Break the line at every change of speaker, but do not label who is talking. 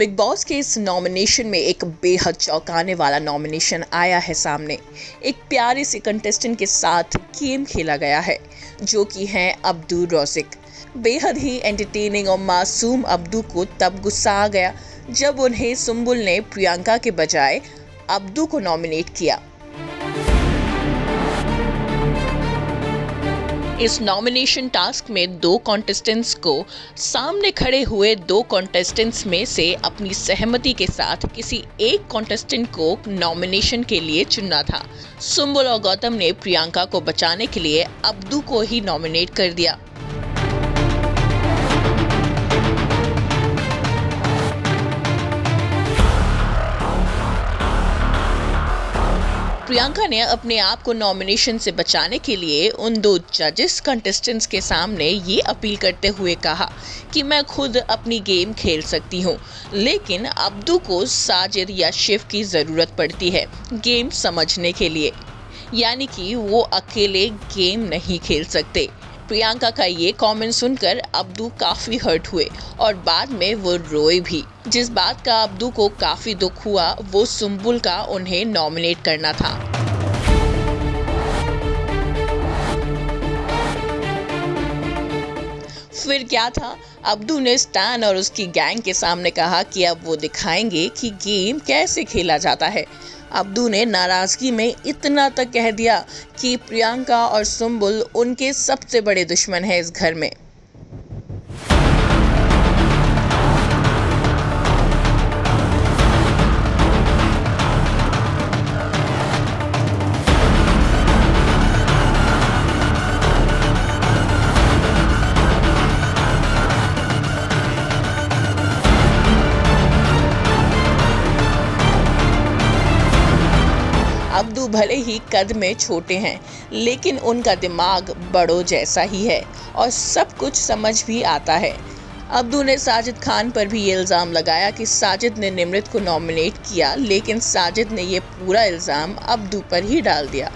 Big boss के इस nomination में एक बेहद चौंकाने वाला नॉमिनेशन आया है सामने। एक प्यारे से कंटेस्टेंट के साथ गेम खेला गया है जो कि हैं अब्दू रौसिक। बेहद ही एंटरटेनिंग और मासूम अब्दू को तब गुस्सा आ गया जब उन्हें सुम्बुल ने प्रियंका के बजाय अब्दू को नॉमिनेट किया। इस नॉमिनेशन टास्क में दो कॉन्टेस्टेंट्स को सामने खड़े हुए दो कॉन्टेस्टेंट्स में से अपनी सहमति के साथ किसी एक कॉन्टेस्टेंट को नॉमिनेशन के लिए चुनना था। सुम्बुल और गौतम ने प्रियंका को बचाने के लिए अब्दू को ही नॉमिनेट कर दिया। प्रियंका ने अपने आप को नॉमिनेशन से बचाने के लिए उन दो जजेस कंटेस्टेंट्स के सामने ये अपील करते हुए कहा कि मैं खुद अपनी गेम खेल सकती हूँ, लेकिन अब्दू को साजिद या शिव की ज़रूरत पड़ती है गेम समझने के लिए, यानी कि वो अकेले गेम नहीं खेल सकते। प्रियंका का ये कमेंट सुनकर अब्दू काफ़ी हर्ट हुए और बाद में वो रोए भी। जिस बात का अब्दू को काफ़ी दुख हुआ वो सुम्बुल का उन्हें नॉमिनेट करना था। फिर क्या था, अब्दू ने स्टैन और उसकी गैंग के सामने कहा कि अब वो दिखाएंगे कि गेम कैसे खेला जाता है। अब्दू ने नाराजगी में इतना तक कह दिया कि प्रियंका और सुम्बुल उनके सबसे बड़े दुश्मन हैं इस घर में। अब्दू भले ही कद में छोटे हैं, लेकिन उनका दिमाग बड़ों जैसा ही है और सब कुछ समझ भी आता है। अब्दू ने साजिद खान पर भी ये इल्ज़ाम लगाया कि साजिद ने निमृत को नॉमिनेट किया, लेकिन साजिद ने ये पूरा इल्ज़ाम अब्दू पर ही डाल दिया।